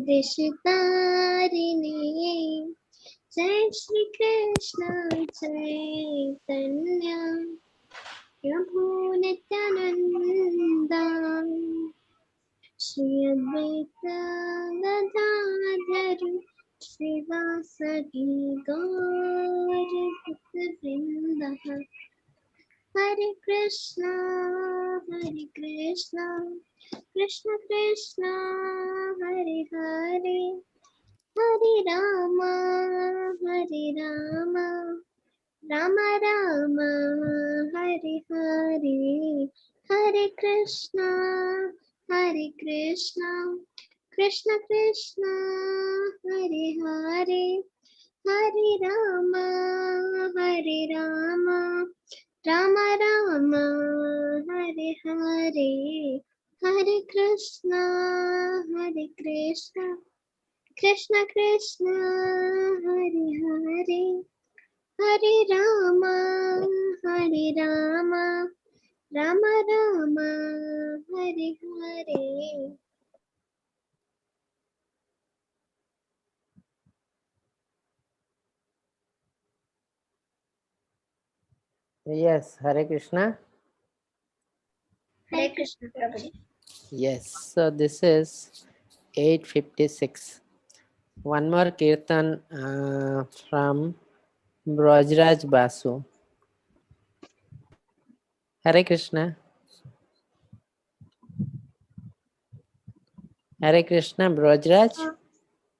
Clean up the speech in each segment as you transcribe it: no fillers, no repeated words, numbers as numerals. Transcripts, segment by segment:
दिशतारिणे जय श्री कृष्ण चैतन्य प्रभु नित्यानंद श्री अद्वैत गदाधर श्रीवासदि गौर भक्तवृंद हरे Krishna Krishna Krishna Hare Hare Hare Ram Ram Ram Hare Hare Hare Krishna Krishna Krishna Hare Hare Hare Ram Ram Ram Hare Hare Hare Krishna Krishna Hare Hare Hare Ram Ram Ram Hare Hare. Yes, Hare Krishna. Hare Krishna Prabhuji. Yes, so this is 856. One more kirtan from Brajraj Basu. Hare Krishna. Hare Krishna, Brajraj.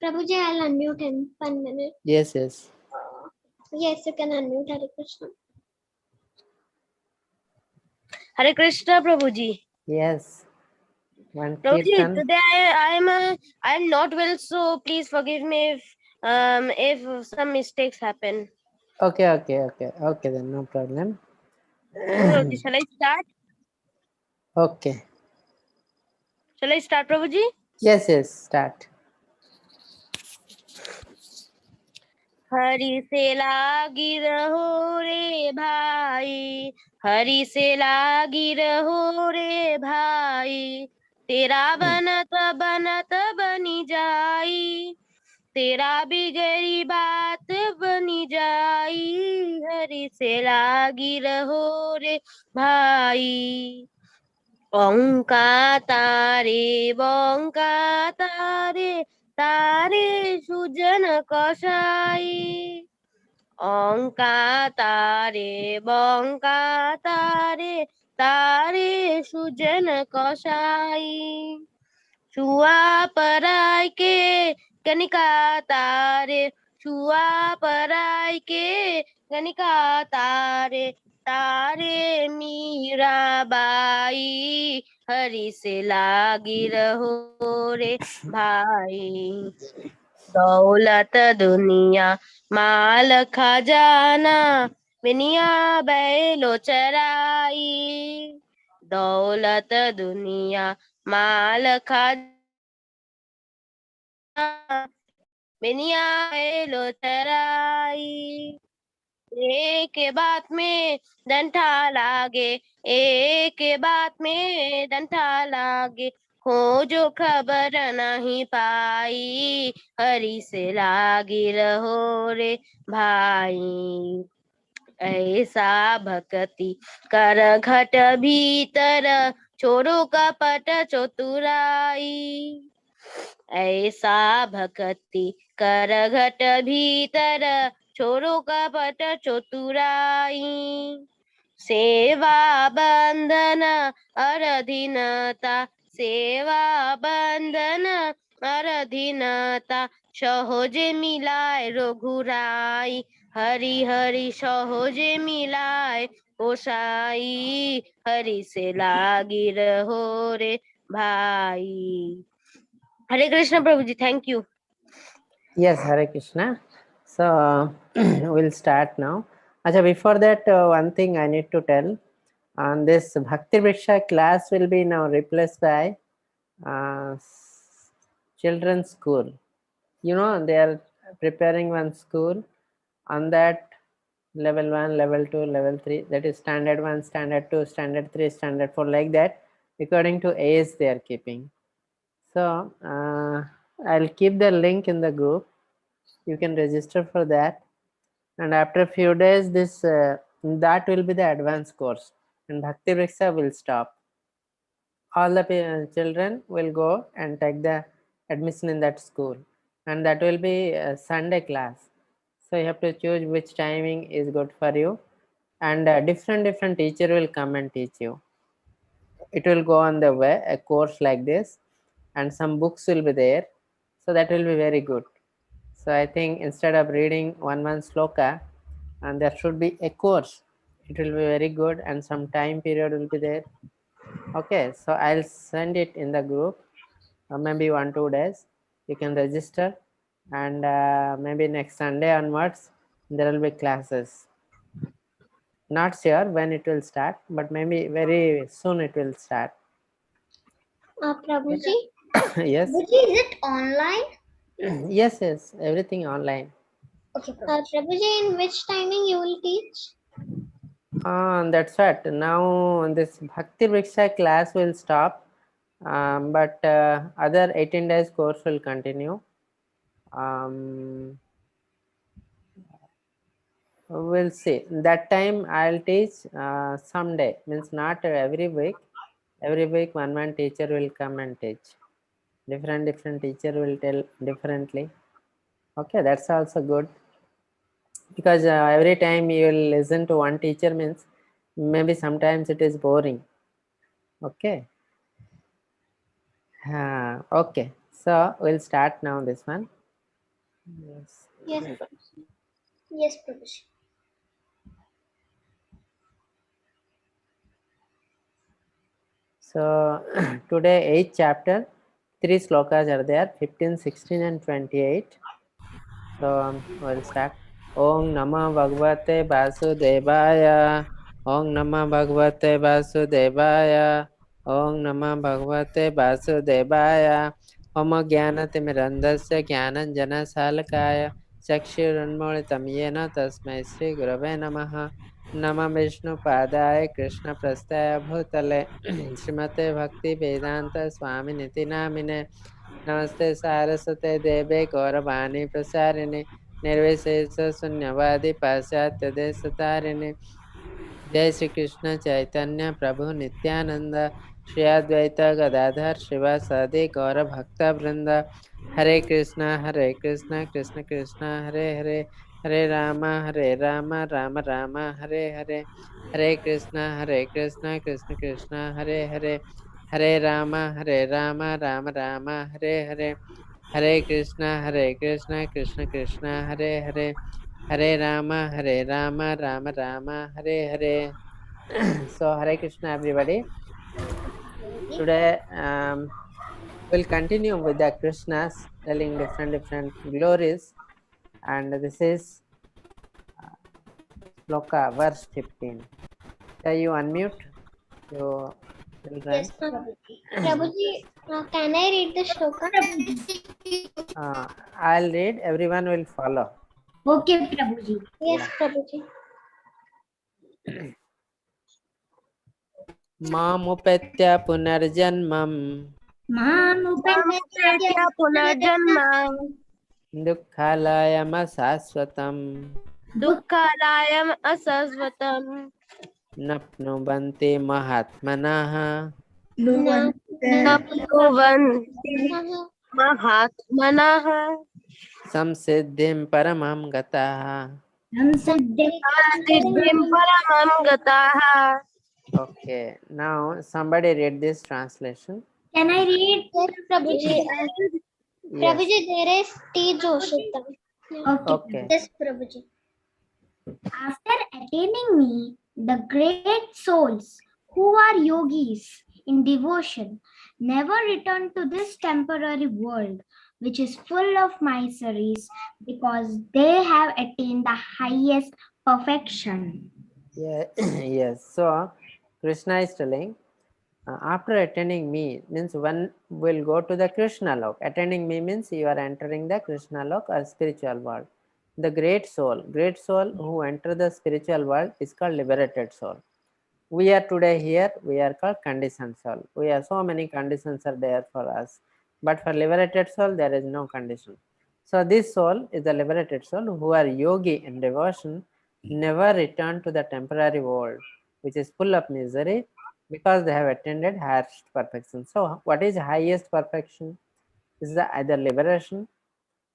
Prabhuji, I'll unmute him. 1 minute. Yes, yes. Yes, you can unmute. Hare Krishna. Hare Krishna, Prabhuji. Yes. One Prabhuji, kirtan. today I'm not well, so please forgive me if some mistakes happen. Okay, then no problem. Prabhuji, shall I start? Okay. Shall I start, Prabhuji? Yes, start. Hari से लागी रहो रे भाई, हरि से लागी रहो रे भाई, तेरा बनत बनत बनी जाई, तेरा बिगड़ी बात बनी जाई, हरि से लागी रहो रे भाई। ओंकार तारे बंका तारे तारे सुजन कसाई, ओंकार तारे बंका तारे तारे सुजन कसाई, छुआ पराय के कनिका तारे, छुआ पराय के कनिका तारे तारे मीरा बाई, हरि से लागी रहो रे भाई। दौलत दुनिया माल खजाना बिनिया बैलो चराई, दौलत दुनिया माल खजाना बिनिया बैलो चराई, एक बात में डंठा लागे, एक बात में डंठा लागे, हो जो खबर नहीं पाई, हरि से लागी रहो रे भाई। ऐसा भक्ति कर घट भीतर, छोड़ो कपट चतुराई, ऐसा भक्ति कर घट भीतर, छोड़ो कपट चतुराई, सेवा बंधन अरधीनता, सेवा बंधन अरधीनता, सहोजे मिलाए रघुराई, हरि हरि सहोजे मिलाए गोसाई, हरि से लागी रहो रे भाई। Hare Krishna Prabhuji, thank you. Yes, Hare Krishna. So we'll start now. Acha, before that, one thing I need to tell. On this Bhakti Vriksha class will be now replaced by children's school. You know, they are preparing one school on that level 1, level 2, level 3. That is standard 1, standard 2, standard 3, standard 4, like that. According to age they are keeping. So I'll keep the link in the group. You can register for that, and after a few days, this that will be the advanced course, and Bhakti Vriksha will stop. All the children will go and take the admission in that school, and that will be a Sunday class. So you have to choose which timing is good for you, and different teacher will come and teach you. It will go on the way, a course like this, and some books will be there, so that will be very good. So I think instead of reading one sloka, and there should be a course, it will be very good, and some time period will be there. Okay, so I'll send it in the group, maybe 1-2 days. You can register, and maybe next Sunday onwards there will be classes. Not sure when it will start, but maybe very soon it will start. Prabhuji, Yes. Prabhuji, is it online? Yes, everything online. Okay, Prabhuji, in which timing you will teach? That's what. Now this Bhakti Vriksha class will stop, but other 18 days course will continue. We'll see. That time I'll teach someday. Means not every week. Every week one teacher will come and teach. Different teacher will tell differently. Okay, that's also good. Because every time you will listen to one teacher means maybe sometimes it is boring. Okay. Okay, so we'll start now this one. Yes. Yes, Prabhuji. Yes, Prabhuji. So today 8th chapter, 3 slokas are there, 15, 16 and 28. So we'll start. Om Namah Bhagavate Vasudevaya. Om Namah Bhagavate Vasudevaya. Om Namah Bhagavate Vasudevaya. Om Jnanatimirandasya Jnananjana Salakaya. Chakshurunmolitam Yena Tasmai Sri Gurave Namaha. Nama Vishnu Padaya Krishna Prastaya Bhutale Srimate Bhakti Vedanta Swami Niti Namine Namaste Saraswate Deve Gauravani Prasarini Nirvishesha Sunyavadi Pasyatya Desatarini Jai Shri Krishna Chaitanya Prabhu Nityananda Shri Advaita Gadadhar Shivasadi Gaura Bhakta Vrinda Hare Krishna Krishna Krishna Hare Hare Hare Rama Rama Rama Hare Hare Hare Krishna Krishna Krishna Hare Hare Hare Rama Rama Rama Hare Hare Hare Krishna Krishna Krishna Hare Hare Hare Rama Rama Rama Hare Hare. So Hare Krishna everybody. Today we'll continue with the Krishnas telling different glories, and this is Sloka verse 15. Shall you unmute your children? Yes, Prabhuji. Prabhuji, can I read the shloka? I'll read, everyone will follow. Okay, Prabhuji. Yes, Prabhuji. Mamupetya punarjanmam Mamupetya punarjanma Dukkhalayam asaswatam Dukkhalayam asasvatam Napnubanti mahatmanaha Napnuvanti mahatmanaha Samsiddhim paramam gataha. Siddhim paramam gataha. Okay, now somebody read this translation. Can I read? Yes, Prabhuji. Prabhuji, there is T. Joshita. Okay. Yes, Prabhuji. After attaining me, the great souls who are yogis in devotion never return to this temporary world, which is full of miseries, because they have attained the highest perfection. Yeah, yes. So Krishna is telling, after attending me means one will go to the Krishna lok. Attending me means you are entering the Krishna lok or spiritual world. The great soul who enter the spiritual world is called liberated soul. We are today here, we are called conditioned soul. We have so many conditions are there for us. But for liberated soul, there is no condition. So this soul is the liberated soul who are yogi in devotion, never return to the temporary world, which is full of misery, because they have attained highest perfection. So what is highest perfection? Is the either liberation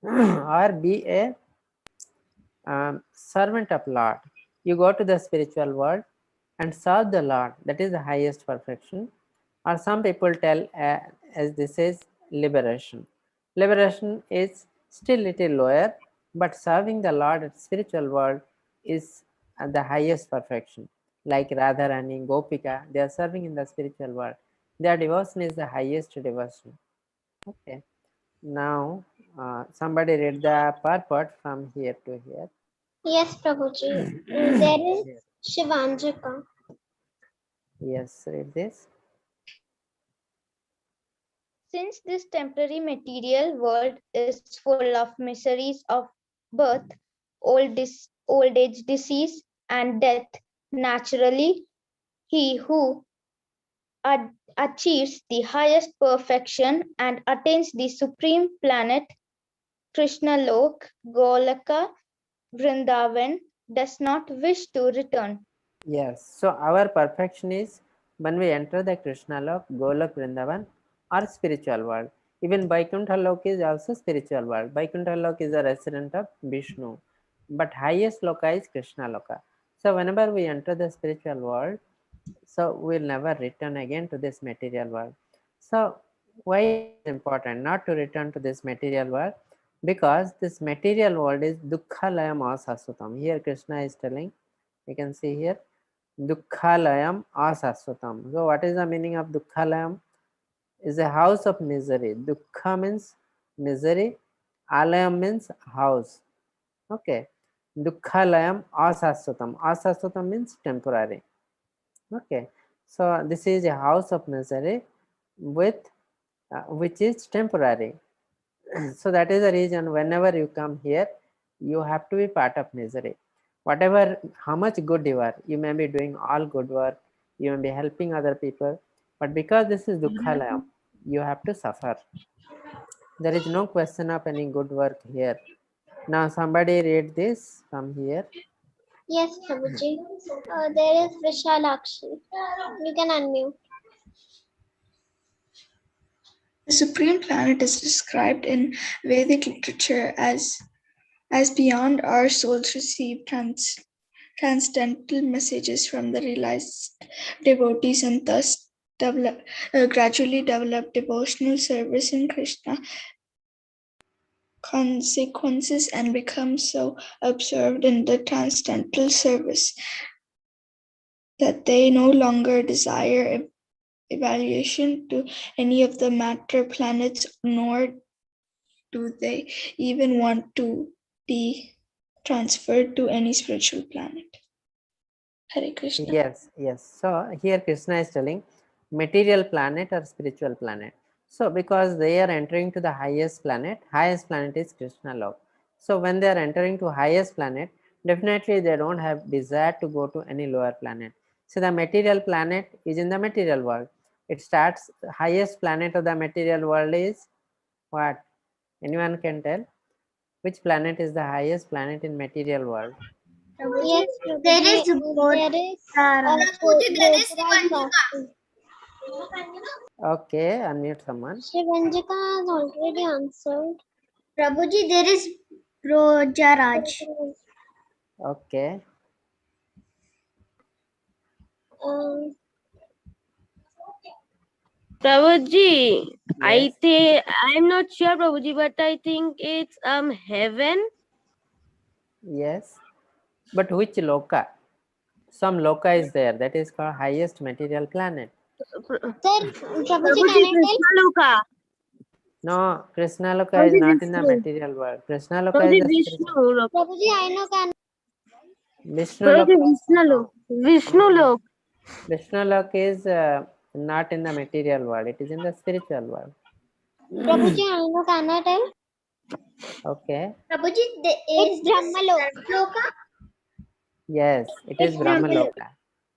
or be a servant of Lord. You go to the spiritual world and serve the Lord. That is the highest perfection. Or some people tell as this is liberation. Liberation is still little lower, but serving the Lord at spiritual world is the highest perfection. Like Radharani, Gopika, they are serving in the spiritual world. Their devotion is the highest devotion. Okay. Now, somebody read the purport from here to here. Yes, Prabhuji. There is Shivanjika. Yes, read this. Since this temporary material world is full of miseries of birth, old age, disease, and death, naturally, he who achieves the highest perfection and attains the supreme planet, Krishna Lok, Golaka, Vrindavan, does not wish to return. Yes, so our perfection is when we enter the Krishna Lok, Golok, Vrindavan, or spiritual world. Even Vaikuntha Lok is also spiritual world. Vaikuntha Lok is a resident of Vishnu, but highest Loka is Krishna Loka. So whenever we enter the spiritual world, so we'll never return again to this material world. So why it is important not to return to this material world? Because this material world is Dukkhalayam Asasutam. Here Krishna is telling, you can see here, Dukkhalayam Asasutam. So what is the meaning of Dukkhalayam? Is a house of misery. Dukkha means misery, Alayam means house. Okay. Dukkhalayam Asasutam. Asasutam means temporary. Okay, so this is a house of misery with which is temporary. So that is the reason whenever you come here, you have to be part of misery. Whatever, how much good you are, you may be doing all good work, you may be helping other people, but because this is Dukkhalayam, you have to suffer. There is no question of any good work here. Now somebody read this from here. Yes, Prabhuji. There is Vishalakshi. You can unmute. The supreme planet is described in Vedic literature as beyond our souls receive transcendental messages from the realized devotees and thus gradually develop devotional service in Krishna consequences and become so absorbed in the transcendental service that they no longer desire evaluation to any of the matter planets, nor do they even want to be transferred to any spiritual planet. Hare Krishna. Yes, yes. So here Krishna is telling material planet or spiritual planet. So because they are entering to the highest planet is Krishna Lok. So when they are entering to highest planet, definitely they don't have desire to go to any lower planet. So the material planet is in the material world. It starts, highest planet of the material world is what? Anyone can tell? Which planet is the highest planet in material world? Yes, There is Prabhuji. There is Bhakti. Okay, unmute someone. Shivanjika has already answered. Prabhuji, there is Brojaraj. Okay. Um, Prabhuji, I Yes. think I'm not sure, Prabhuji, but I think it's heaven. Yes, but which loka? Some loka is there, that is called highest material planet. Sir, Prabhuji, Prabhuji, can I tell? Krishna Loka. No, Krishna loka is Prabhuji, not in the Vishnu. material world. Krishna loka Prabhuji, is the Vishnu spiritual. Loka. Prabhuji, I know can. Vishnu Prabhuji, loka. Vishnu Loka. Vishnu Loka. Vishnu loka is not in the material world. It is in the spiritual world. Prabhuji, I know can I tell? Okay. Prabhuji, It's Brahmaloka. Yes, it is Brahma loka.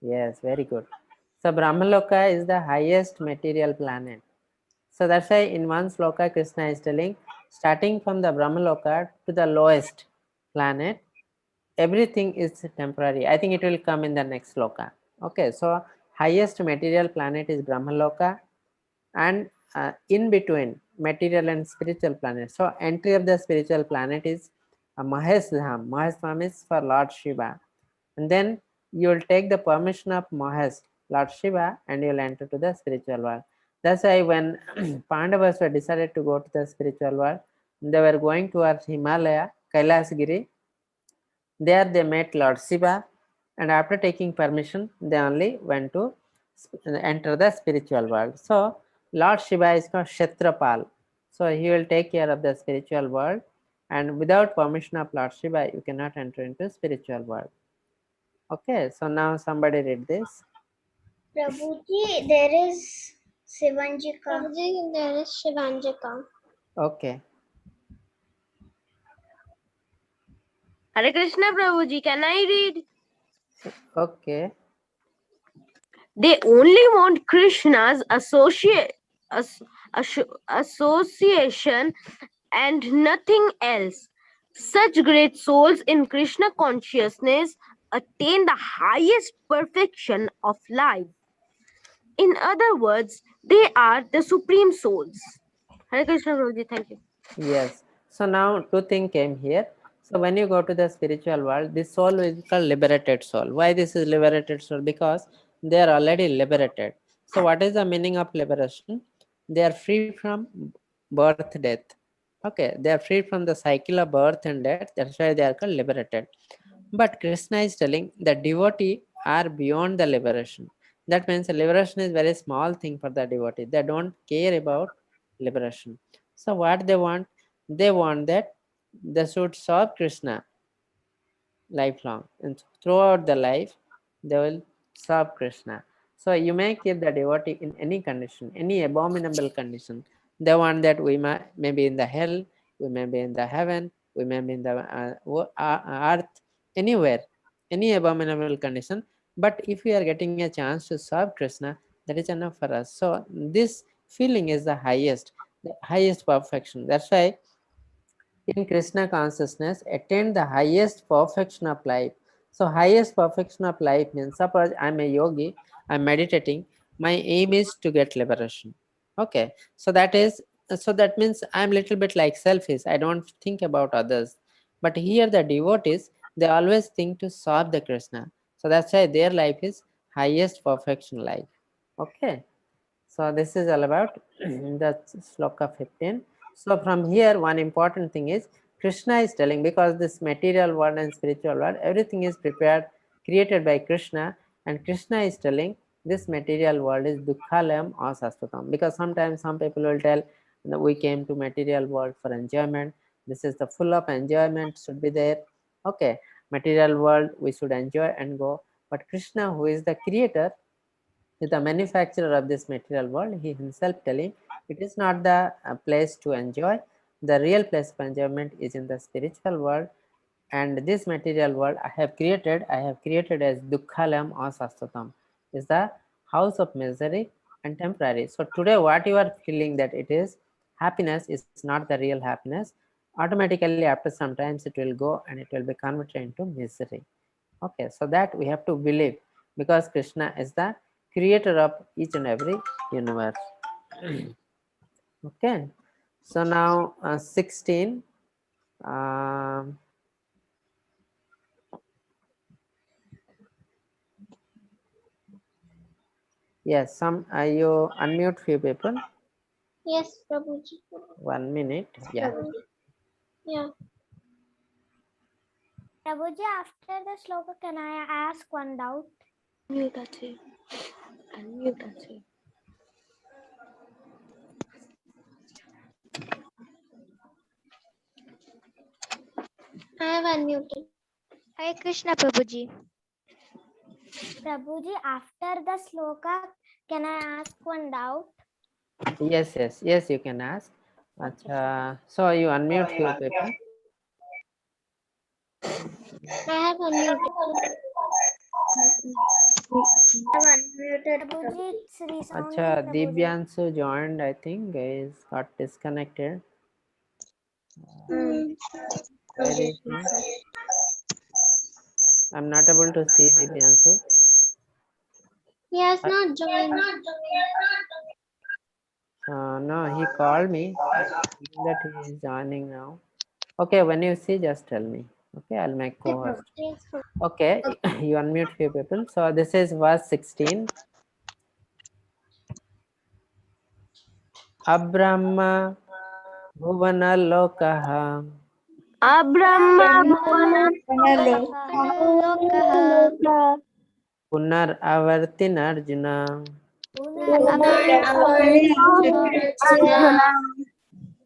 Yes, very good. So Brahma loka is the highest material planet. So that's why in one sloka Krishna is telling, starting from the Brahmaloka to the lowest planet, everything is temporary. I think it will come in the next sloka. Okay, so highest material planet is Brahmaloka, and in between material and spiritual planet. So entry of the spiritual planet is Mahesh Dham. Mahesh Dham is for Lord Shiva, and then you will take the permission of Mahesh, Lord Shiva, and you will enter to the spiritual world. That's why when Pandavas were decided to go to the spiritual world, they were going towards Himalaya, Kailasgiri. There they met Lord Shiva, and after taking permission, they only went to enter the spiritual world. So Lord Shiva is called Kshetrapal. So he will take care of the spiritual world, and without permission of Lord Shiva, you cannot enter into spiritual world. Okay, so now somebody read this. Prabhuji, there is Shivanjika. Prabhuji, there is Shivanjika. Okay. Hare Krishna Prabhuji, can I read? Okay. They only want Krishna's association and nothing else. Such great souls in Krishna consciousness attain the highest perfection of life. In other words, they are the supreme souls. Hare Krishna Prabhuji, thank you. Yes. So now two things came here. So when you go to the spiritual world, this soul is called liberated soul. Why this is liberated soul? Because they are already liberated. So what is the meaning of liberation? They are free from birth, death. Okay, they are free from the cycle of birth and death. That's why they are called liberated. But Krishna is telling the devotee are beyond the liberation. That means liberation is very small thing for the devotee. They don't care about liberation. So what they want that they should serve Krishna lifelong, and throughout the life they will serve Krishna. So you may keep the devotee in any condition, any abominable condition. They want that we may be in the hell, we may be in the heaven, we may be in the earth, anywhere, any abominable condition. But if we are getting a chance to serve Krishna, that is enough for us. So this feeling is the highest perfection. That's why in Krishna consciousness, attain the highest perfection of life. So highest perfection of life means, suppose I'm a yogi, I'm meditating, my aim is to get liberation. Okay, so that means I'm little bit like selfish. I don't think about others. But here the devotees, they always think to serve the Krishna. So that's why their life is highest perfection life. Okay. So this is all about the sloka 15. So from here, one important thing is Krishna is telling, because this material world and spiritual world, everything is created by Krishna, and Krishna is telling this material world is dukkhalayam or sastatam. Because sometimes some people will tell that we came to material world for enjoyment. This is the full of enjoyment should be there. Okay, material world we should enjoy and go. But Krishna, who is the creator, is the manufacturer of this material world, he himself telling it is not the place to enjoy. The real place of enjoyment is in the spiritual world, and this material world I have created as dukkhalam or sastatam, is the house of misery and temporary. So today what you are feeling that it is happiness is not the real happiness. Automatically after some times it will go and it will be converted into misery. Okay, so that we have to believe, because Krishna is the creator of each and every universe. Okay, so now 16. Yes, you unmute few people. Yes, Prabhuji. 1 minute. Yeah. Yeah. Prabhuji, after the sloka, can I ask one doubt? I have unmuted. Hare Krishna Prabhuji. Prabhuji, after the sloka, can I ask one doubt? Yes, you can ask. So you unmute few people. I have unmuted. Prabhuji, it's resounding. Acha, Prabhuji. Divyansu joined, I think, is got disconnected. Where is he? I'm not able to see Divyansu. He has not joined. No, he called me saying that he is joining now. Okay, when you see, just tell me. Okay, I'll make co-host. Okay, you unmute few people. So this is verse 16. Abrahma bhuvana lokaha Abrahma Lokah. punar avartin arjuna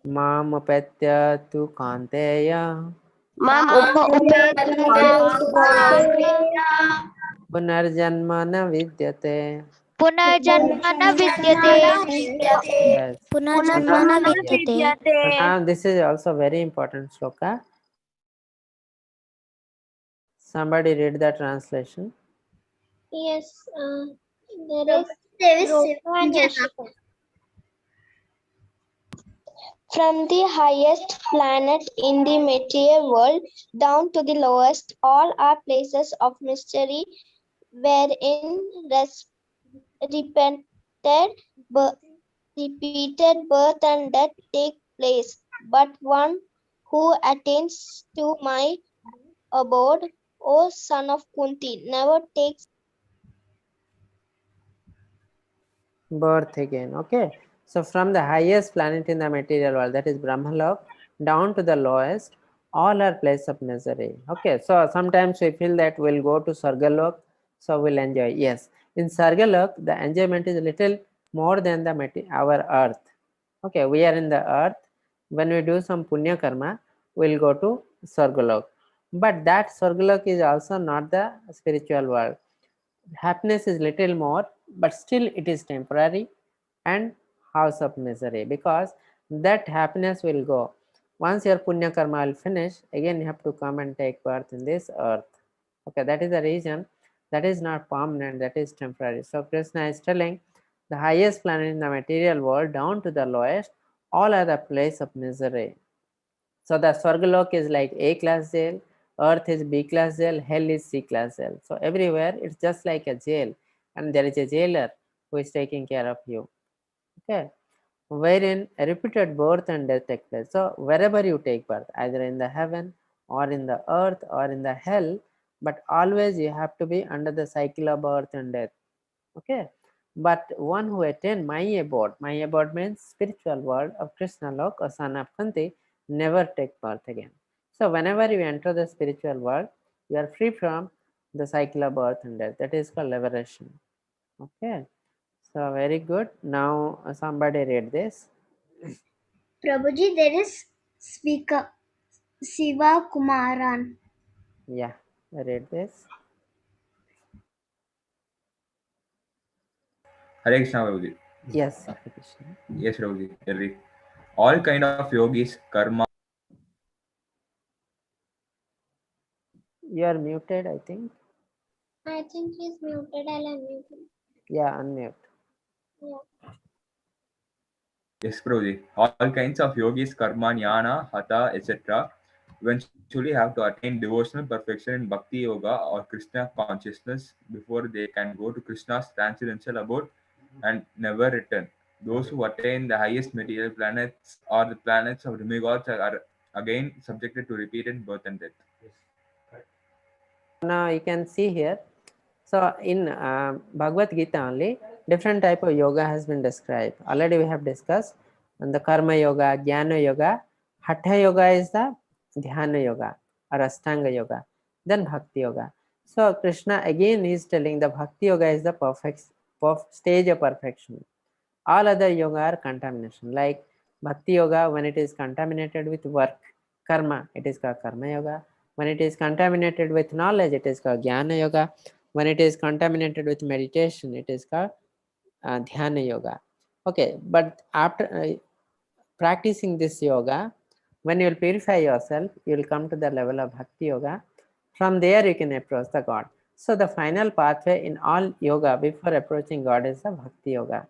mam upetya tu kanteya Mam punarjanma na vidyate. Punarjanmana vidyate. Yes. Punarjanmana vidyate. This is also very important sloka. Somebody read the translation. Yes, there is Roka and Yoshika. From the highest planet in the material world down to the lowest, all are places of mystery wherein repeated birth and death take place. But one who attains to my abode, O son of Kunti, never takes Birth again. Okay. So from the highest planet in the material world, that is Brahmalok, down to the lowest, all are place of misery. Okay. So sometimes we feel that we'll go to Sargalok, so we'll enjoy. Yes. In Sargalok, the enjoyment is a little more than the our earth. Okay. We are in the earth. When we do some punya karma, we'll go to Sargalok. But that Sargalok is also not the spiritual world. Happiness is little more, but still it is temporary and house of misery, because that happiness will go. Once your punya karma will finish, again you have to come and take birth in this earth. Okay, that is the reason. That is not permanent, that is temporary. So Krishna is telling the highest planet in the material world down to the lowest, all are the place of misery. So the Swargalok is like A class jail, earth is B class jail, hell is C class jail. So everywhere it's just like a jail, and there is a jailer who is taking care of you. Okay, wherein a repeated birth and death take place. So wherever you take birth, either in the heaven or in the earth or in the hell, but always you have to be under the cycle of birth and death. Okay, but one who attain my abode means spiritual world of Krishna Lok or son of Kunti, never take birth again. So whenever you enter the spiritual world, you are free from the cycle of birth and death. That is called liberation. Okay, so very good. Now somebody read this. Prabhuji, there is speaker Siva Kumaran. Yeah, read this. Hare Krishna, Prabhuji. Yes, Hare Krishna. Yes, Prabhuji. Every all kind of yogis, karma. You are muted, I think. I think he's muted. I'll unmute him. Yeah, unmute. Yeah. Yes, Prabhuji. All kinds of yogis, karma, jnana, hatha, etc. eventually have to attain devotional perfection in Bhakti Yoga or Krishna consciousness before they can go to Krishna's transcendental abode and never return. Those who attain the highest material planets or the planets of demigods are again subjected to repeated birth and death. Now you can see here. So in Bhagavad Gita only, different type of yoga has been described. Already we have discussed and the karma yoga, jnana yoga. Hatha yoga is the dhyana yoga or ashtanga yoga. Then bhakti yoga. So Krishna again is telling the bhakti yoga is the perfect stage of perfection. All other yoga are contamination. Like bhakti yoga, when it is contaminated with work, karma, it is called karma yoga. When it is contaminated with knowledge, it is called jnana yoga. When it is contaminated with meditation, it is called dhyana yoga. Okay, but after practicing this yoga, when you will purify yourself, you will come to the level of bhakti yoga. From there, you can approach the God. So the final pathway in all yoga before approaching God is the Bhakti Yoga.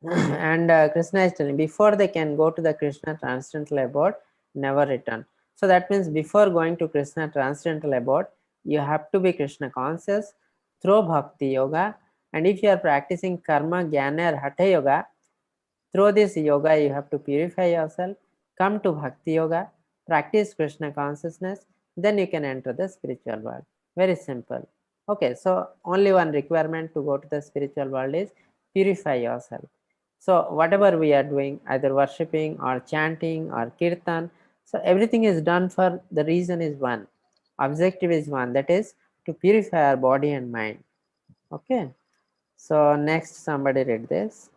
And Krishna is telling before they can go to the Krishna transcendental abode, never return. So that means before going to Krishna transcendental abode, you have to be Krishna conscious through Bhakti Yoga. And if you are practicing Karma, Jnana or Hatha Yoga, through this yoga you have to purify yourself, come to Bhakti Yoga, practice Krishna consciousness, then you can enter the spiritual world. Very simple. Okay, so only one requirement to go to the spiritual world is purify yourself. So whatever we are doing, either worshipping or chanting or kirtan, so everything is done for the reason is one. Objective is one, that is to purify our body and mind. Okay. So next somebody read this.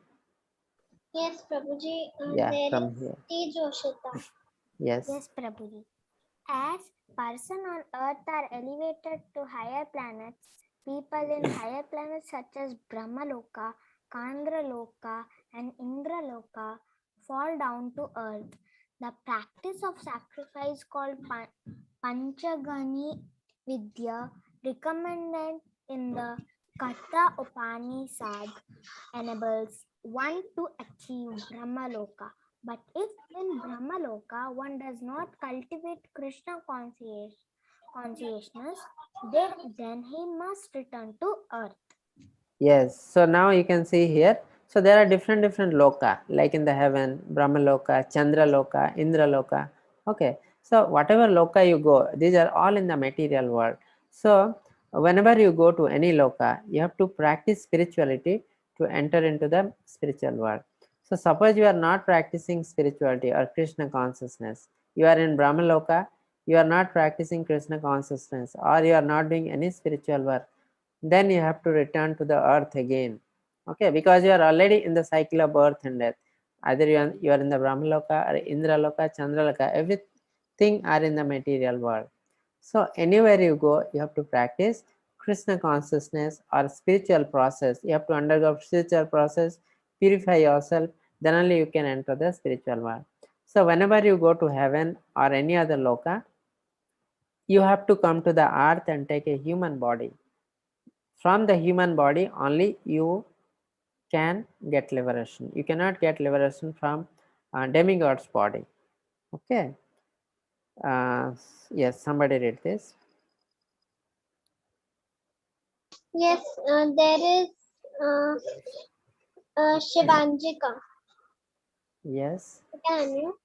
Yes, Prabhuji. Yeah, There from is here. T. Joshita. Yes. Yes, Prabhuji. As person on earth are elevated to higher planets, people in higher planets such as Brahmaloka, Kandraloka, and Indraloka fall down to earth. The practice of sacrifice called Panchagani Vidya, recommended in the Katha Upanishad, enables one to achieve Brahmaloka. But if in Brahmaloka one does not cultivate Krishna consciousness, then he must return to earth. Yes. So now you can see here. So there are different loka, like in the heaven, Brahma loka, Chandra loka, Indra loka. Okay. So whatever loka you go, these are all in the material world. So whenever you go to any loka, you have to practice spirituality to enter into the spiritual world. So suppose you are not practicing spirituality or Krishna consciousness, you are in Brahma loka, you are not practicing Krishna consciousness, or you are not doing any spiritual work, then you have to return to the earth again. Okay, because you are already in the cycle of birth and death. Either you are in the Brahmaloka or Indraloka, Chandraloka, everything are in the material world. So anywhere you go, you have to practice Krishna consciousness or spiritual process. You have to undergo spiritual process, purify yourself, then only you can enter the spiritual world. So whenever you go to heaven or any other loka, you have to come to the earth and take a human body. From the human body only you can get liberation. You cannot get liberation from demigod's body. Okay. Yes, somebody read this. Yes, there is Shivanjika. Yes. Can you?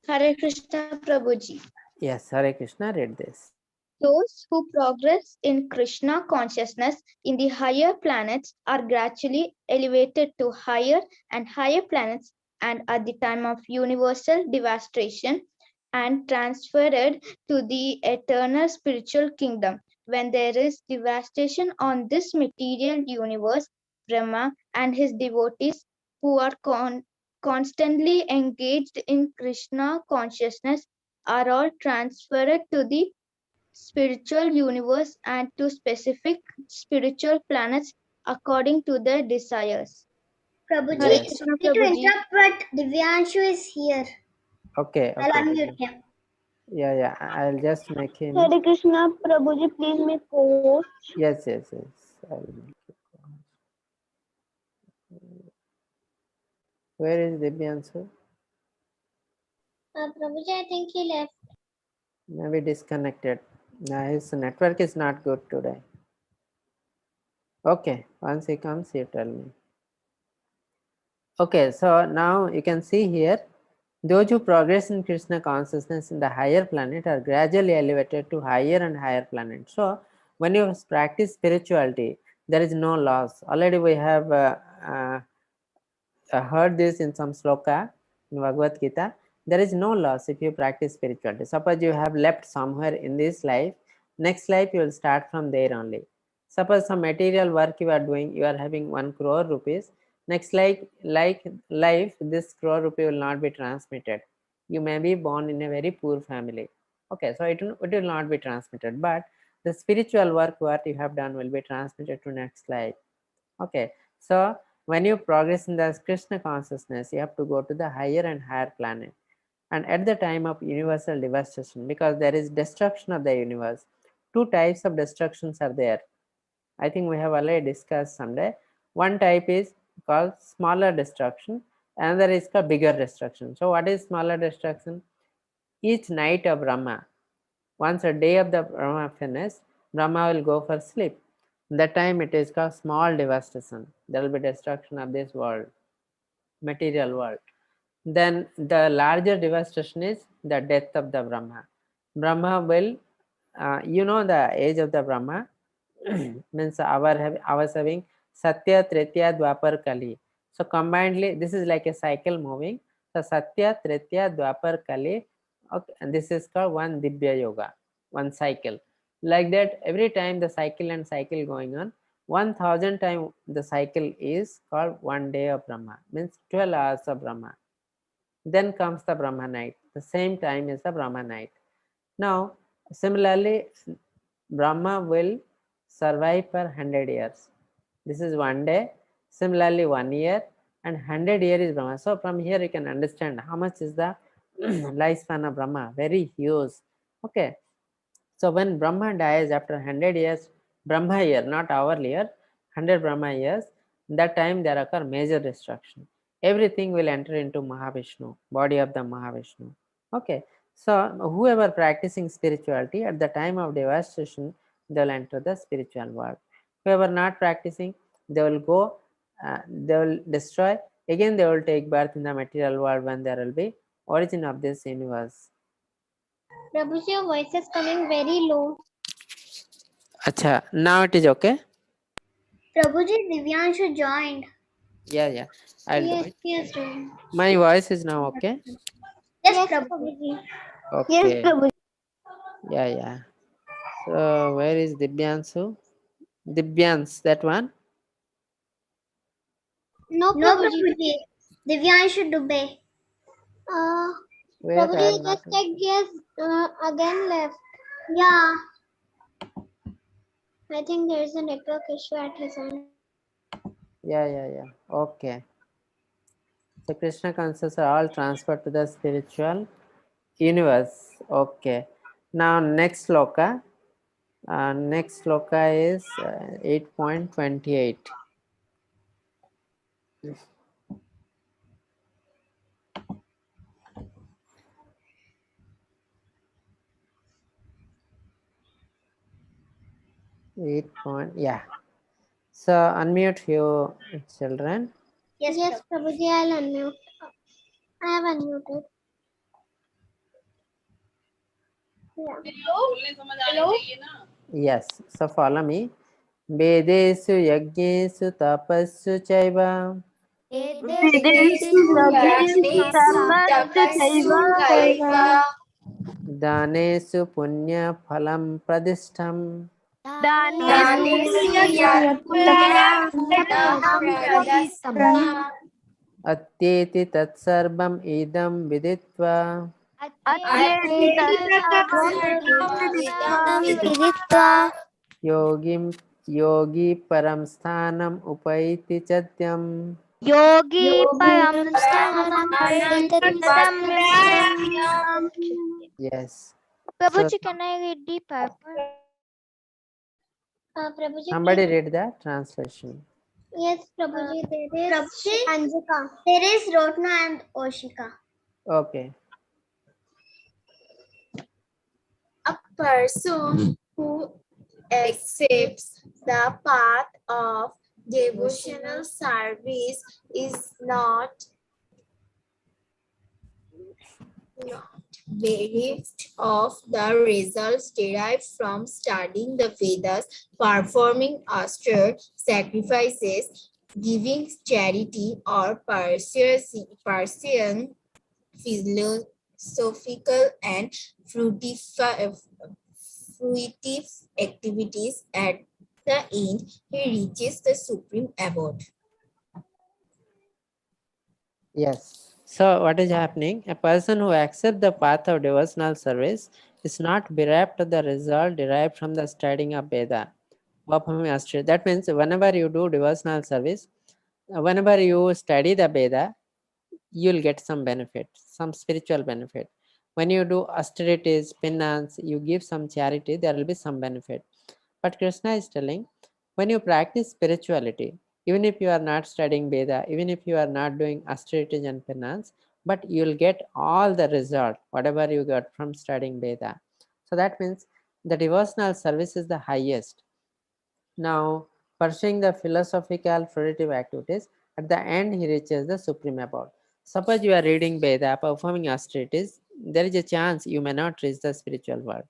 Hare Krishna Prabhuji. Yes, Hare Krishna, read this. Those who progress in Krishna consciousness in the higher planets are gradually elevated to higher and higher planets, and at the time of universal devastation and transferred to the eternal spiritual kingdom. When there is devastation on this material universe, Brahma and his devotees who are constantly engaged in Krishna consciousness are all transferred to the spiritual universe and to specific spiritual planets according to their desires. Prabhuji, Hare Yes. Krishna sorry to Prabhuji. interrupt, but Divyanshu is here. Okay, I'll okay. unmute him. Yeah, I'll just make him. Hare Krishna, Prabhuji, please make co-host. Yes. I'll make it. Where is Divyanshu? Prabhuji, I think he left. Maybe disconnected. His network is not good today. Okay, once he comes, you tell me. Okay, so now you can see here, those who progress in Krishna consciousness in the higher planet are gradually elevated to higher and higher planets. So when you practice spirituality, there is no loss. Already we have heard this in some sloka in Bhagavad Gita. There is no loss if you practice spirituality. Suppose you have left somewhere in this life, next life you will start from there only. Suppose some material work you are doing, you are having 1 crore rupees. Next life, this crore rupee will not be transmitted. You may be born in a very poor family. Okay, so it will not be transmitted, but the spiritual work what you have done will be transmitted to next life. Okay, so when you progress in the Krishna consciousness, you have to go to the higher and higher planet. And at the time of universal devastation, because there is destruction of the universe, two types of destructions are there. I think we have already discussed someday. One type is called smaller destruction, another is called bigger destruction. So what is smaller destruction? Each night of Brahma, once a day of the Brahma finished, Brahma will go for sleep. That time it is called small devastation. There will be destruction of this world, material world. Then the larger devastation is the death of the Brahma. Brahma will, the age of the Brahma means ours having Satya, Tretya, Dwapar, Kali. So combinedly, this is like a cycle moving. So Satya, Tretya, Dwapar, Kali. Okay, and this is called one Dibya Yoga, one cycle. Like that, every time the cycle and cycle going on, 1000 times the cycle is called one day of Brahma, means 12 hours of Brahma. Then comes the Brahma night. The same time is the Brahma night. Now, similarly, Brahma will survive for 100 years. This is one day. Similarly, 1 year and 100 years is Brahma. So from here you can understand how much is the lifespan of Brahma. Very huge. Okay. So when Brahma dies after 100 years, Brahma year, not our year, 100 Brahma years, that time there occur major destruction. Everything will enter into Mahavishnu, body of the Mahavishnu. Okay. So whoever practicing spirituality at the time of devastation, they will enter the spiritual world. Whoever not practicing, they will go, they will destroy. Again, they will take birth in the material world when there will be origin of this universe. Prabhuji, your voice is coming very low. Acha, now it is okay. Prabhuji, Divyanshu joined. Yeah, I'll do Yes, it. yes, Prabhuji. My voice is now okay. Yes, Yes, Prabhuji. Prabhuji. Okay. Prabhuji. Yeah. So where is Dibyansu? Dibyans, that one. No, No, Prabhuji. Prabhuji. Divyanshu Dubey. Where I Prabhuji am not. just checked, yes, again left. Yeah. I think there is a network issue at his end. Yeah. Okay. So Krishna consciousness are all transferred to the spiritual universe. Okay. Now next sloka. Next sloka is 8.28. Yeah. So unmute you children. Yes, Prabhuji, I'll unmute. I have unmuted. Yeah. Hello? Yes. So follow me. Vedesu yajnesu tapassu chaiva. Videsu yajnesu tapassu chaiva. Danesu punya phalam pradishtham. Danesu yatpunyam pradishtam. Atyeti tatsarvam idam viditva. Atyeti tatsarvam viditva. Yogi param sthanam upaiti chatyam. Yogi param sthanam. Yes. Prabhuji, can I read the purpose? Prabhuji, Somebody please. read the translation. Yes, Prabhuji, there is Prabhuji, Anjika. there is Rotna and Oshika. Okay. A person who accepts the path of devotional service is not bereft of the results derived from studying the Vedas, performing austere sacrifices, giving charity, or pursuing philosophical and fruitive activities. At the end, he reaches the supreme abode. Yes. So what is happening? A person who accepts the path of devotional service is not bereft of the result derived from the studying of Veda. That means whenever you do devotional service, whenever you study the Veda, you'll get some benefit, some spiritual benefit. When you do austerities, penance, you give some charity, there will be some benefit. But Krishna is telling, when you practice spirituality, even if you are not studying Veda, even if you are not doing austerities and penance, but you will get all the result, whatever you got from studying Veda. So that means the devotional service is the highest. Now, pursuing the philosophical fruitive activities, at the end he reaches the supreme abode. Suppose you are reading Veda, performing austerities, there is a chance you may not reach the spiritual world,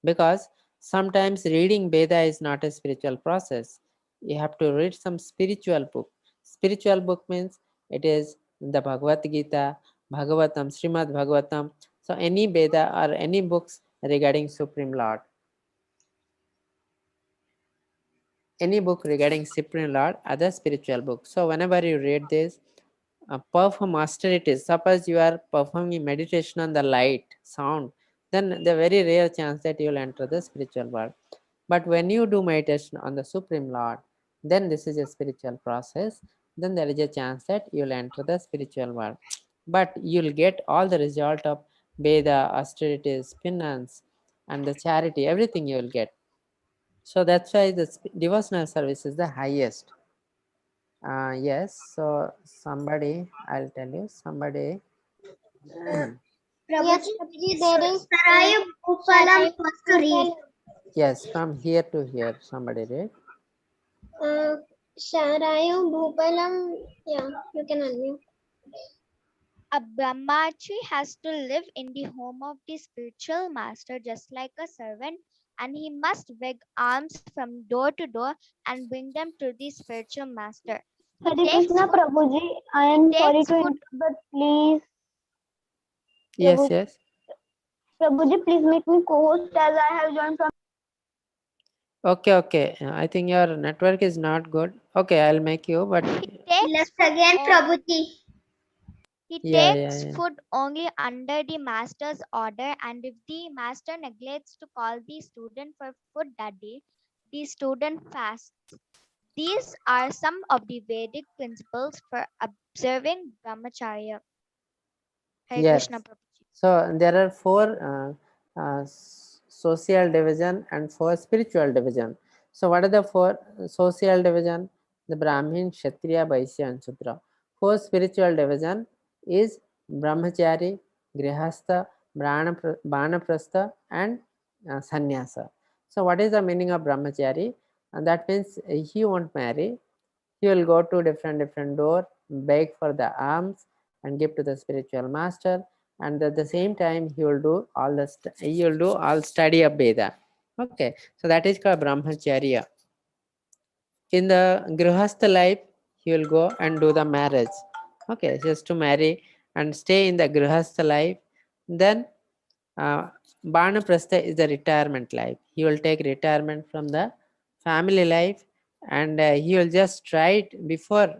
because sometimes reading Veda is not a spiritual process. You have to read some spiritual book. Spiritual book means it is the Bhagavad Gita, Bhagavatam, Srimad Bhagavatam. So any Veda or any books regarding Supreme Lord. Any book regarding Supreme Lord, other spiritual books. So whenever you read this, perform austerities. Suppose you are performing meditation on the light, sound, then the very rare chance that you will enter the spiritual world. But when you do meditation on the Supreme Lord, then this is a spiritual process. Then there is a chance that you will enter the spiritual world. But you will get all the result of Veda, austerities, penance, and the charity, everything you will get. So that's why the devotional service is the highest. Yes, so somebody, I'll tell you, somebody. Yes, Prabhuji, there is Sarayu Bhupalam was to read. Yes, from here to here, somebody read. Sharayu Bhupalam. Yeah, you can unmute. A brahmachari has to live in the home of the spiritual master just like a servant, and he must beg alms from door to door and bring them to the spiritual master. Hare Takes Krishna food- Prabhuji, I am sorry takes to food- interrupt, but please, Yes, Prabhuji, yes. Prabhuji, please make me co-host as I have joined from. Okay, okay. I think your network is not good. Okay, I'll make you, but takes Left food again, on- Prabhuji. He yeah, takes yeah. food only under the master's order, and if the master neglects to call the student for food that day, the student fasts. These are some of the Vedic principles for observing brahmacharya. Hare Yes. Krishna Prabhuji. So there are four social division and four spiritual division. So what are the four social division? The Brahmin, Kshatriya, Vaishya, and Shudra. Four spiritual division is Brahmachari, Grihastha, Banaprastha, and Sannyasa. So what is the meaning of Brahmachari? And that means he won't marry. He will go to different door, beg for the alms, and give to the spiritual master. And at the same time, he will do all study of Veda. Okay, so that is called Brahmacharya. In the Grihastha life, he will go and do the marriage. Okay, just to marry and stay in the Grihastha life. Then Banaprastha is the retirement life. He will take retirement from the family life, and he will just try it before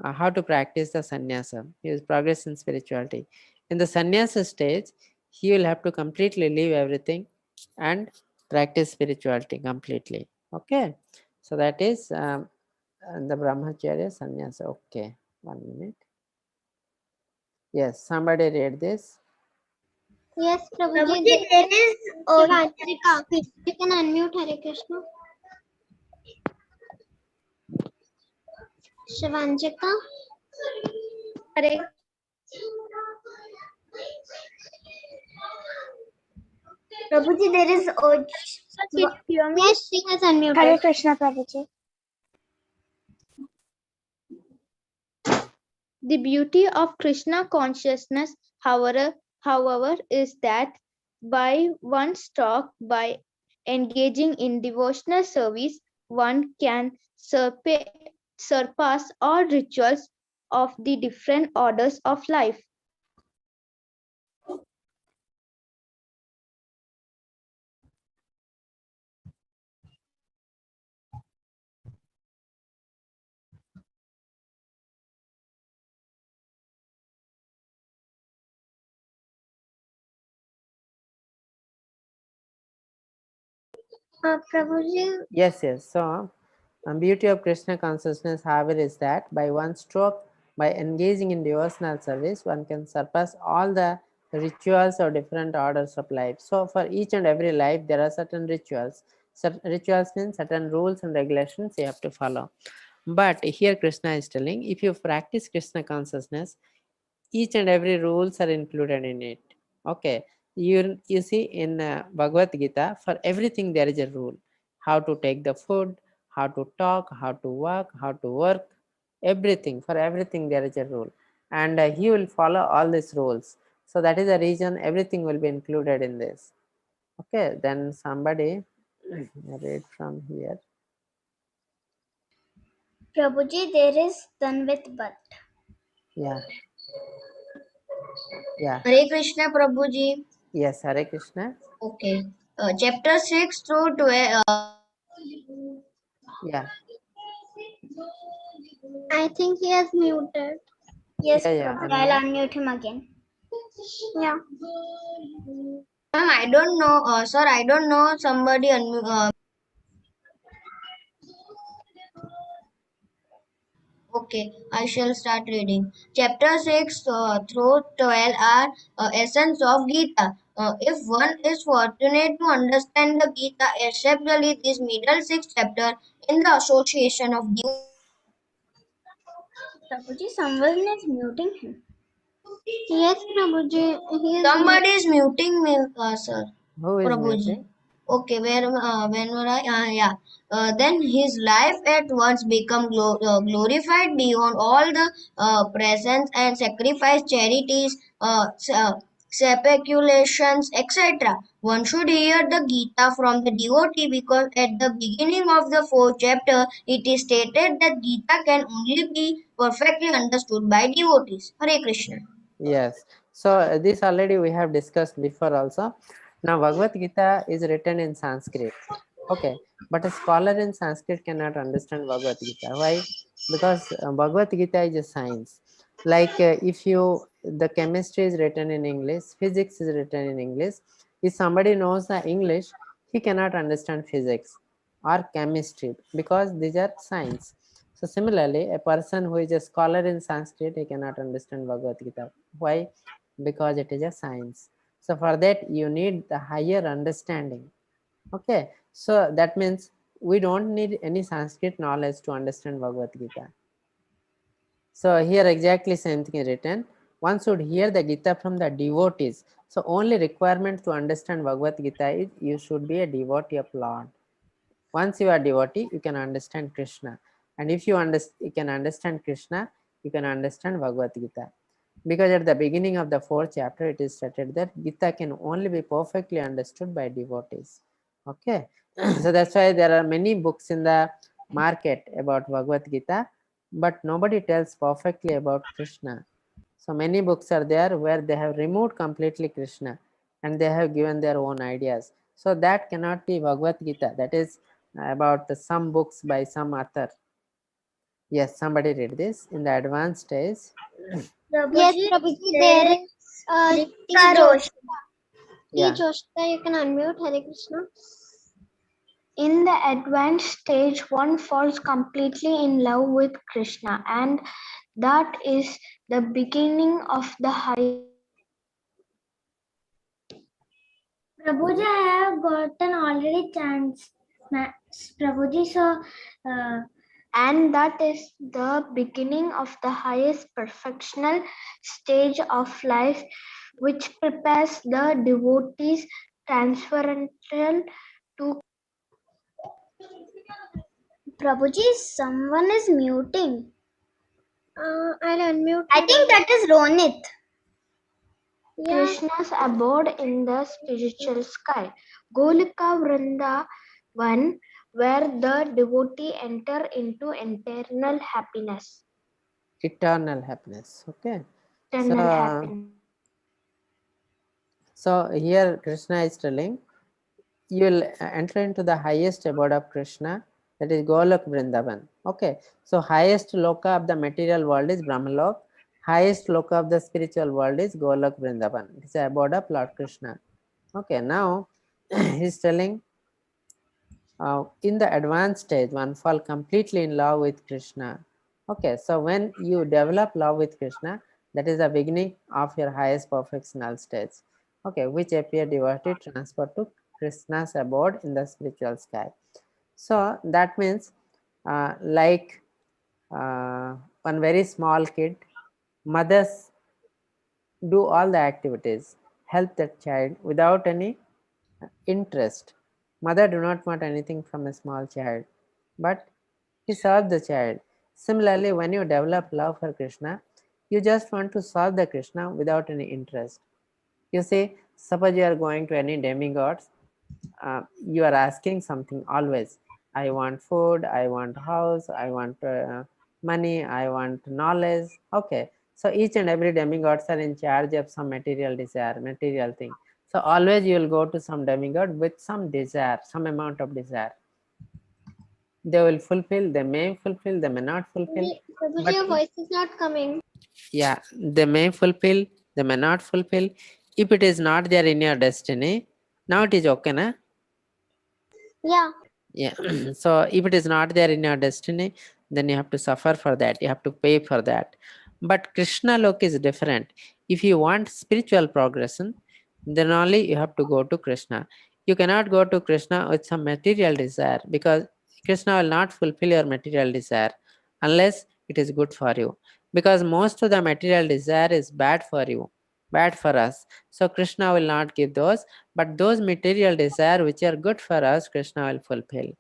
how to practice the sannyasa. He will progress in spirituality. In the sannyasa stage, he will have to completely leave everything and practice spirituality completely. Okay, so that is the brahmacharya sannyasa. Okay, 1 minute. Yes, somebody read this. Yes, Prabhuji, Prabhuji, there is Shivantrika. You can unmute, Hare Krishna. Shivantrika. Hare Prabhuji, there is Yes, she has unmuted. Hare Krishna Prabhuji. The beauty of Krishna consciousness, however, is that by engaging in devotional service, one can surpass all rituals of the different orders of life. Prabhuji, Yes, yes. So, beauty of Krishna consciousness, however, is that by one stroke, by engaging in devotional service, one can surpass all the rituals or different orders of life. So for each and every life, there are certain rituals. Rituals means certain rules and regulations you have to follow. But here Krishna is telling, if you practice Krishna consciousness, each and every rules are included in it. Okay, you see in Bhagavad Gita, for everything there is a rule. How to take the food, how to talk, how to walk, how to work, everything. For everything there is a rule, and he will follow all these rules. So that is the reason everything will be included in this. Okay, then somebody read from here. Prabhuji, there is done with but. Yeah, yeah. Hare Krishna Prabhuji. Yes, Hare Krishna. Okay. Chapter 6 through 12. Yeah, I think he has muted. Yes, yeah, Prabhuji. unmute. I'll unmute him again. Yeah. Ma'am, I don't know. Sir, I don't know. Somebody Okay, I shall start reading. Chapter 6 through 12 are essence of Gita. If one is fortunate to understand the Gita, especially this middle 6 chapter in the association of Prabhuji, someone is muting him. Yes, Prabhuji. He is somebody is muting me, sir. Who is Prabhuji. muting? Okay, when were I? Yeah. Then his life at once become glorified beyond all the presents and sacrifice, charities, speculations, etc. One should hear the Gita from the devotee because at the beginning of the 4th chapter it is stated that Gita can only be perfectly understood by devotees. Hare Krishna. Yes. So this already we have discussed before also. Now Bhagavad Gita is written in Sanskrit. Okay. But a scholar in Sanskrit cannot understand Bhagavad Gita. Why? Because Bhagavad Gita is a science. Like if you, the chemistry is written in English, physics is written in English. If somebody knows the English, he cannot understand physics or chemistry because these are science. So similarly, a person who is a scholar in Sanskrit, he cannot understand Bhagavad Gita. Why? Because it is a science. So for that, you need the higher understanding. Okay. So that means we don't need any Sanskrit knowledge to understand Bhagavad Gita. So here exactly same thing is written. One should hear the Gita from the devotees. So only requirement to understand Bhagavad Gita is you should be a devotee of Lord. Once you are devotee, you can understand Krishna. And if you can understand Krishna, you can understand Bhagavad Gita. Because at the beginning of the 4th chapter, it is stated that Gita can only be perfectly understood by devotees. Okay. So that's why there are many books in the market about Bhagavad Gita, but nobody tells perfectly about Krishna. So many books are there where they have removed completely Krishna and they have given their own ideas. So that cannot be Bhagavad Gita. That is about some books by some author. Yes, somebody read this in the advanced stage. Yes, Prabhuji, there is Vriksha Roshi. Yeah. Joshita, you can unmute. Hare Krishna. In the advanced stage, one falls completely in love with Krishna, and that is the beginning of the high. Prabhuji, I have gotten already chance. Prabhuji, so And that is the beginning of the highest perfectional stage of life, which prepares the devotees transferential to. Prabhuji, someone is muting. I'll unmute. I think that is Ronit. Krishna's abode in the spiritual sky. Golika Vrindavan, where the devotee enter into eternal happiness. Eternal happiness. Okay. Eternal happiness. So here Krishna is telling you will enter into the highest abode of Krishna, that is Golok Vrindavan. Okay. So highest loka of the material world is Brahmalok. Highest loka of the spiritual world is Golok Vrindavan. It is the abode of Lord Krishna. Okay. Now he's telling in the advanced stage, one fall completely in love with Krishna. Okay. So when you develop love with Krishna, That is the beginning of your highest perfectional stage. Okay, which appear devotee transferred to Krishna's abode in the spiritual sky. So that means like one very small kid, mothers do all the activities, help that child without any interest. Mother do not want anything from a small child, but he serves the child. Similarly, when you develop love for Krishna, you just want to serve the Krishna without any interest. You see, suppose you are going to any demigods, you are asking something always. I want food, I want house, I want money, I want knowledge. Okay, so each and every demigods are in charge of some material desire, material thing. So always you will go to some demigod with some desire, some amount of desire. They will fulfill, they may fulfill, they may not fulfill. Prabhuji, your voice is not coming. Yeah, they may fulfill, they may not fulfill. If it is not there in your destiny, now it is okay, na? Yeah. Yeah. So if it is not there in your destiny, then you have to suffer for that, you have to pay for that. But Krishna lok is different. If you want spiritual progression, then only you have to go to Krishna. You cannot go to Krishna with some material desire, because Krishna will not fulfill your material desire unless it is good for you, because most of the material desire is bad for you, bad for us. So Krishna will not give those, but those material desire which are good for us, Krishna will fulfill.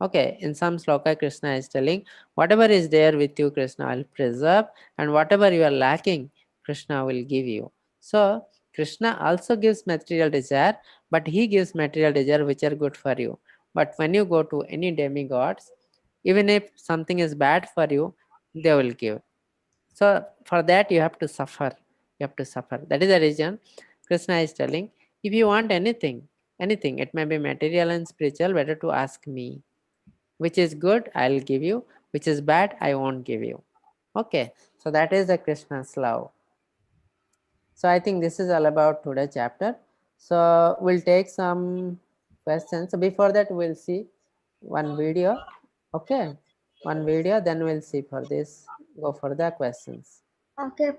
Okay, in some sloka, Krishna is telling, whatever is there with you, Krishna will preserve, and whatever you are lacking, Krishna will give you. So Krishna also gives material desire, but he gives material desire which are good for you. But when you go to any demigods, even if something is bad for you, they will give. So for that you have to suffer. You have to suffer. That is the reason Krishna is telling, if you want anything, anything, it may be material and spiritual, better to ask me. Which is good, I'll give you. Which is bad, I won't give you. Okay, so that is the Krishna's love. So I think this is all about today's chapter. So we'll take some questions. So before that, we'll see one video. Okay, one video, then we'll see for this. Go for the questions. Okay,